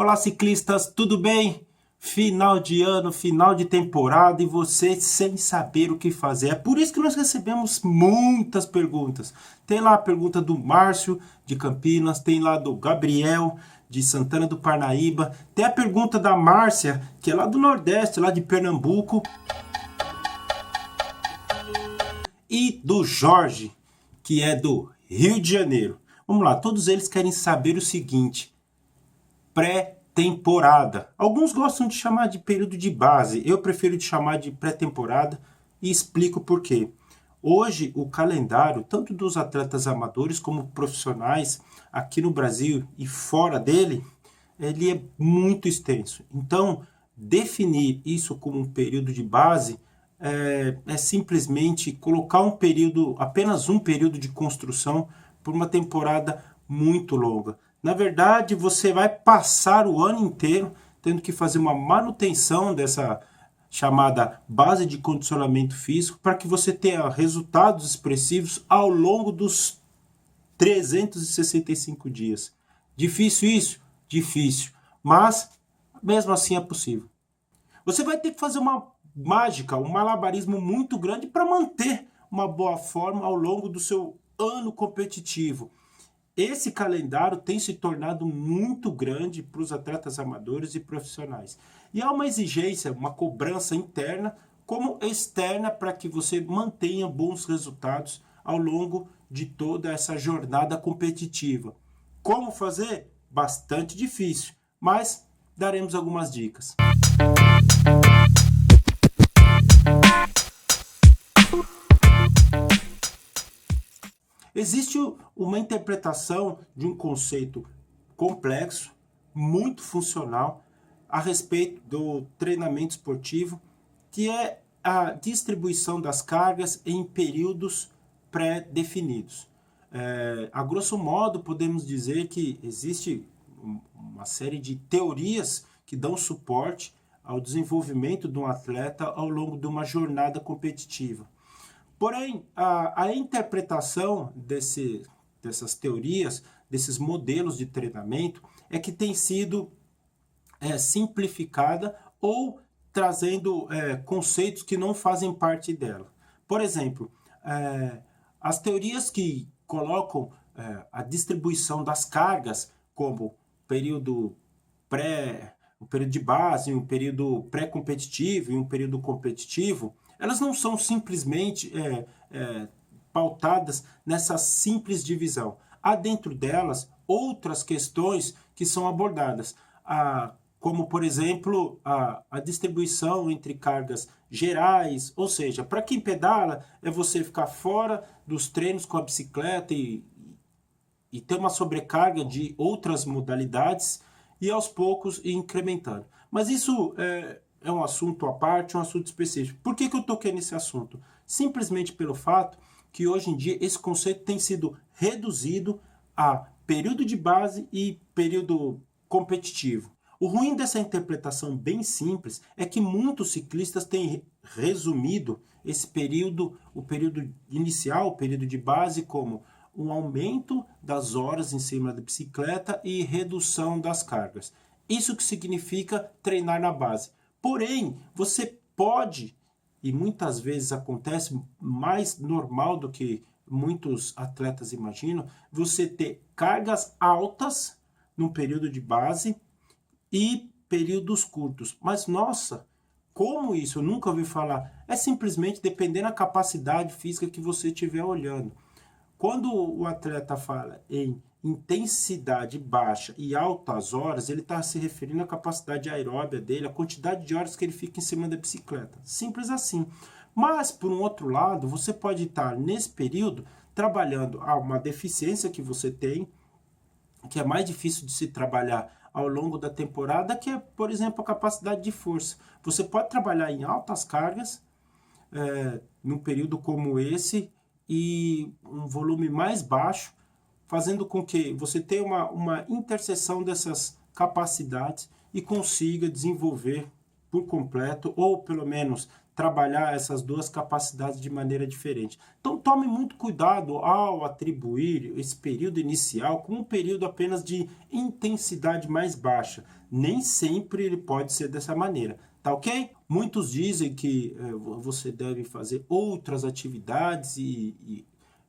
Olá, ciclistas, tudo bem? Final de ano, final de temporada e você sem saber o que fazer. É por isso que nós recebemos muitas perguntas. Tem lá a pergunta do Márcio de Campinas, tem lá do Gabriel de Santana do Parnaíba, tem a pergunta da Márcia, que é lá do Nordeste, lá de Pernambuco, e do Jorge, que é do Rio de Janeiro. Vamos lá, todos eles querem saber o seguinte: pré-temporada. Alguns gostam de chamar de período de base, eu prefiro de chamar de pré-temporada e explico por quê. Hoje, o calendário, tanto dos atletas amadores como profissionais, aqui no Brasil e fora dele, ele é muito extenso. Então, definir isso como um período de base é simplesmente colocar um período, apenas um período de construção por uma temporada muito longa. Na verdade, você vai passar o ano inteiro tendo que fazer uma manutenção dessa chamada base de condicionamento físico para que você tenha resultados expressivos ao longo dos 365 dias. Difícil isso? Difícil. Mas, mesmo assim, é possível. Você vai ter que fazer uma mágica, um malabarismo muito grande para manter uma boa forma ao longo do seu ano competitivo. Esse calendário tem se tornado muito grande para os atletas amadores e profissionais. E há uma exigência, uma cobrança interna como externa para que você mantenha bons resultados ao longo de toda essa jornada competitiva. Como fazer? Bastante difícil, mas daremos algumas dicas. Existe uma interpretação de um conceito complexo, muito funcional, a respeito do treinamento esportivo, que é a distribuição das cargas em períodos pré-definidos. A grosso modo, podemos dizer que existe uma série de teorias que dão suporte ao desenvolvimento de um atleta ao longo de uma jornada competitiva. Porém, a interpretação dessas teorias, desses modelos de treinamento, é que tem sido simplificada ou trazendo conceitos que não fazem parte dela. Por exemplo, as teorias que colocam a distribuição das cargas como período um período de base, um período pré-competitivo e um período competitivo, elas não são simplesmente pautadas nessa simples divisão. Há dentro delas outras questões que são abordadas, como, por exemplo, a distribuição entre cargas gerais, ou seja, para quem pedala, é você ficar fora dos treinos com a bicicleta e ter uma sobrecarga de outras modalidades e aos poucos ir incrementando. Mas isso é um assunto à parte, um assunto específico. Por que eu toquei nesse assunto? Simplesmente pelo fato que hoje em dia esse conceito tem sido reduzido a período de base e período competitivo. O ruim dessa interpretação bem simples é que muitos ciclistas têm resumido esse período, o período inicial, o período de base, como um aumento das horas em cima da bicicleta e redução das cargas. Isso que significa treinar na base. Porém, você pode, e muitas vezes acontece mais normal do que muitos atletas imaginam, você ter cargas altas no período de base e períodos curtos. Mas, nossa, como isso? Eu nunca ouvi falar. É simplesmente dependendo da capacidade física que você estiver olhando. Quando o atleta fala em intensidade baixa e altas horas, ele está se referindo à capacidade aeróbia dele, a quantidade de horas que ele fica em cima da bicicleta. Simples assim. Mas, por um outro lado, você pode estar nesse período trabalhando uma deficiência que você tem, que é mais difícil de se trabalhar ao longo da temporada, que é, por exemplo, a capacidade de força. Você pode trabalhar em altas cargas, num período como esse, e um volume mais baixo, fazendo com que você tenha uma interseção dessas capacidades e consiga desenvolver por completo, ou pelo menos trabalhar essas duas capacidades de maneira diferente. Então tome muito cuidado ao atribuir esse período inicial como um período apenas de intensidade mais baixa. Nem sempre ele pode ser dessa maneira, tá ok? Muitos dizem que você deve fazer outras atividades e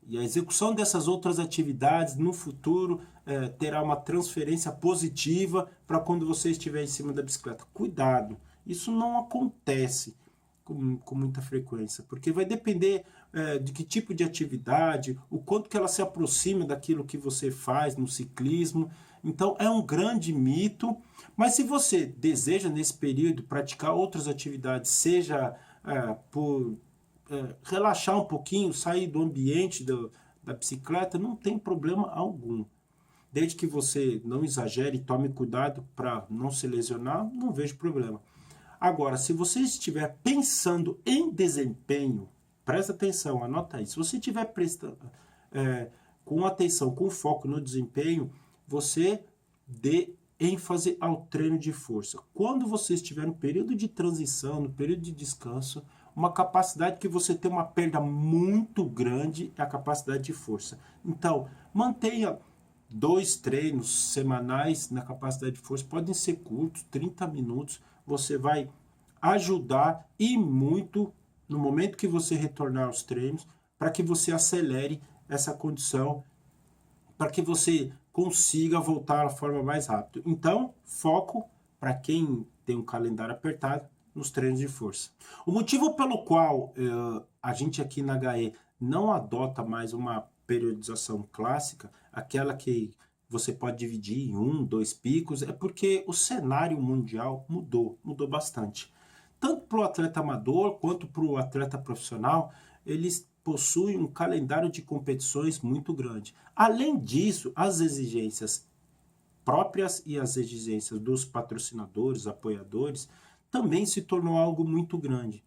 a execução dessas outras atividades no futuro terá uma transferência positiva para quando você estiver em cima da bicicleta. Cuidado, isso não acontece com muita frequência, porque vai depender de que tipo de atividade, o quanto que ela se aproxima daquilo que você faz no ciclismo. Então é um grande mito, mas se você deseja nesse período praticar outras atividades, seja por relaxar um pouquinho, sair do ambiente da bicicleta, não tem problema algum. Desde que você não exagere e tome cuidado para não se lesionar, não vejo problema. Agora, se você estiver pensando em desempenho, presta atenção, anota aí. Se você estiver prestando com atenção, com foco no desempenho, você dê ênfase ao treino de força. Quando você estiver no período de transição, no período de descanso, uma capacidade que você tem uma perda muito grande é a capacidade de força. Então, mantenha 2 treinos semanais na capacidade de força, podem ser curtos, 30 minutos, você vai ajudar e muito no momento que você retornar aos treinos, para que você acelere essa condição, para que você consiga voltar à forma mais rápido. Então, foco para quem tem um calendário apertado nos treinos de força. O motivo pelo qual a gente aqui na HE não adota mais uma periodização clássica, aquela que você pode dividir em 1, 2 picos, é porque o cenário mundial mudou bastante. Tanto para o atleta amador quanto para o atleta profissional, eles possuem um calendário de competições muito grande. Além disso, as exigências próprias e as exigências dos patrocinadores, apoiadores, também se tornou algo muito grande.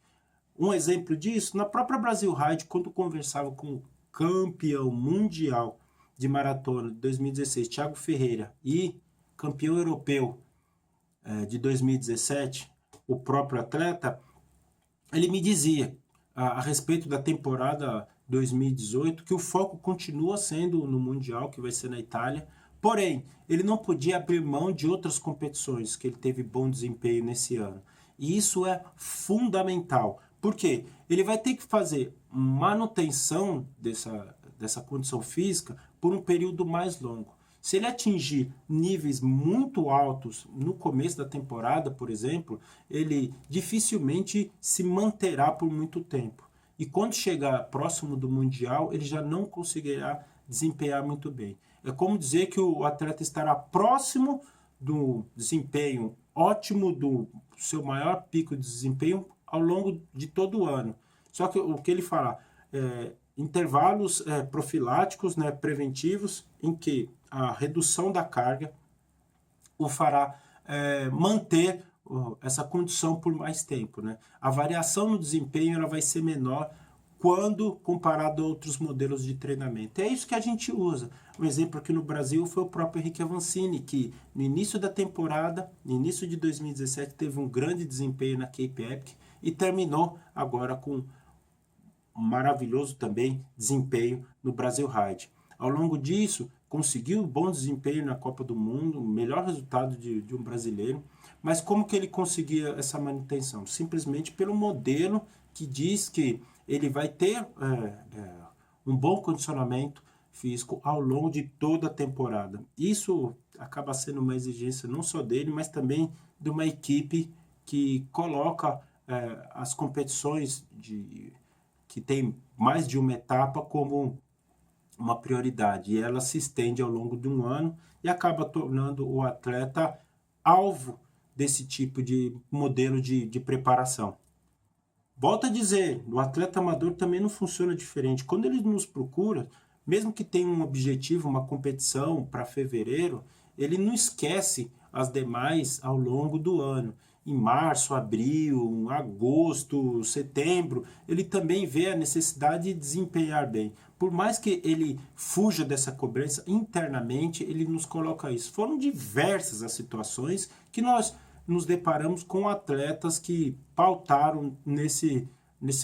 Um exemplo disso, na própria Brasil Ride, quando conversava com o campeão mundial de maratona de 2016, Thiago Ferreira, e campeão europeu de 2017, o próprio atleta, ele me dizia a respeito da temporada 2018 que o foco continua sendo no Mundial, que vai ser na Itália, porém, ele não podia abrir mão de outras competições, que ele teve bom desempenho nesse ano. E isso é fundamental. Por quê? Ele vai ter que fazer manutenção dessa condição física por um período mais longo. Se ele atingir níveis muito altos no começo da temporada, por exemplo, ele dificilmente se manterá por muito tempo. E quando chegar próximo do Mundial, ele já não conseguirá desempenhar muito bem. É como dizer que o atleta estará próximo do desempenho ótimo, do seu maior pico de desempenho ao longo de todo o ano. Só que o que ele fala, intervalos profiláticos, preventivos, em que a redução da carga o fará manter essa condição por mais tempo. A variação no desempenho ela vai ser menor quando comparado a outros modelos de treinamento. É isso que a gente usa. Um exemplo aqui no Brasil foi o próprio Henrique Avancini, que no início da temporada, no início de 2017, teve um grande desempenho na Cape Epic e terminou agora com um maravilhoso também desempenho no Brasil Ride. Ao longo disso, conseguiu um bom desempenho na Copa do Mundo, o melhor resultado de um brasileiro, mas como que ele conseguia essa manutenção? Simplesmente pelo modelo que diz que ele vai ter um bom condicionamento físico ao longo de toda a temporada. Isso acaba sendo uma exigência não só dele, mas também de uma equipe que coloca as competições que tem mais de uma etapa como uma prioridade, e ela se estende ao longo de um ano e acaba tornando o atleta alvo desse tipo de modelo de preparação. Volto a dizer, o atleta amador também não funciona diferente. Quando ele nos procura, mesmo que tenha um objetivo, uma competição para fevereiro, ele não esquece as demais ao longo do ano. Em março, abril, agosto, setembro, ele também vê a necessidade de desempenhar bem. Por mais que ele fuja dessa cobrança internamente, ele nos coloca isso. Foram diversas as situações que nós nos deparamos com atletas que pautaram nesse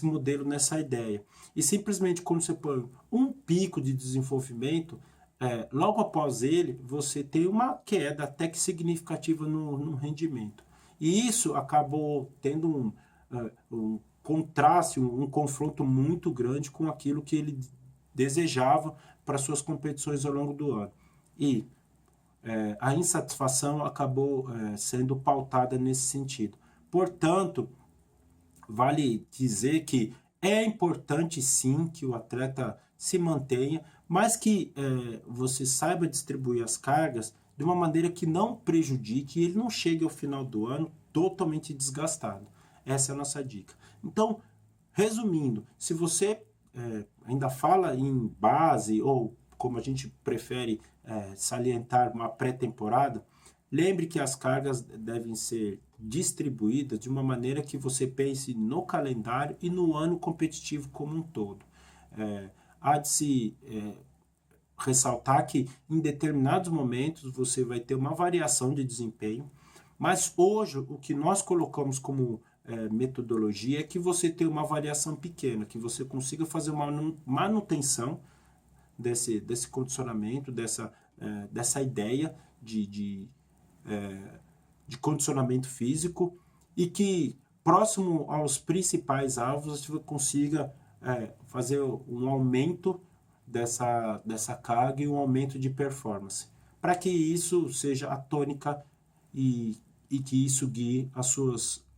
modelo, nessa ideia. E simplesmente quando você põe um pico de desenvolvimento, logo após ele, você tem uma queda até que significativa no rendimento. E isso acabou tendo um contraste, um confronto muito grande com aquilo que ele desejava para suas competições ao longo do ano. E a insatisfação acabou sendo pautada nesse sentido. Portanto, vale dizer que é importante sim que o atleta se mantenha, mas que você saiba distribuir as cargas de uma maneira que não prejudique e ele não chegue ao final do ano totalmente desgastado. Essa é a nossa dica. Então, resumindo, se você ainda fala em base ou como a gente prefere salientar uma pré-temporada, lembre que as cargas devem ser distribuídas de uma maneira que você pense no calendário e no ano competitivo como um todo. Há de se ressaltar que em determinados momentos você vai ter uma variação de desempenho, mas hoje o que nós colocamos como metodologia é que você tenha uma variação pequena, que você consiga fazer uma manutenção desse condicionamento, dessa ideia de condicionamento físico e que próximo aos principais alvos você consiga fazer um aumento dessa carga e um aumento de performance, para que isso seja a tônica e que isso guie as suas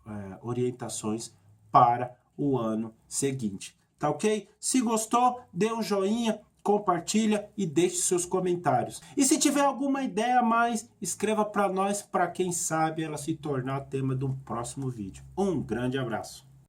orientações para o ano seguinte. Tá ok? Se gostou, dê um joinha, compartilha e deixe seus comentários. E se tiver alguma ideia a mais, escreva para nós, para quem sabe ela se tornar tema de um próximo vídeo. Um grande abraço.